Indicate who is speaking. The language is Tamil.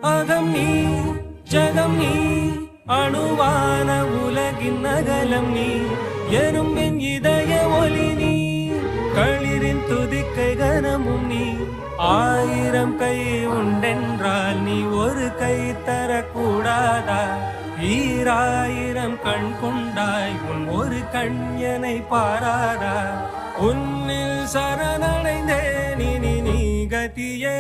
Speaker 1: அகம் நீ ஜகம் நீ அணுவான உலகின் அகலம் நீ எறும்பின் இதய ஒளி நீ களிரின் துதிக்கை கனமும் நீ ஆயிரம் கை உண்டென்றால் நீ ஒரு கை தரக்கூடாதா ஈராயிரம் கண் கொண்டாய் உன் ஒரு கண்யனை பாராதா உன்னில் சரணடைந்தேன் இனி நீ கதியே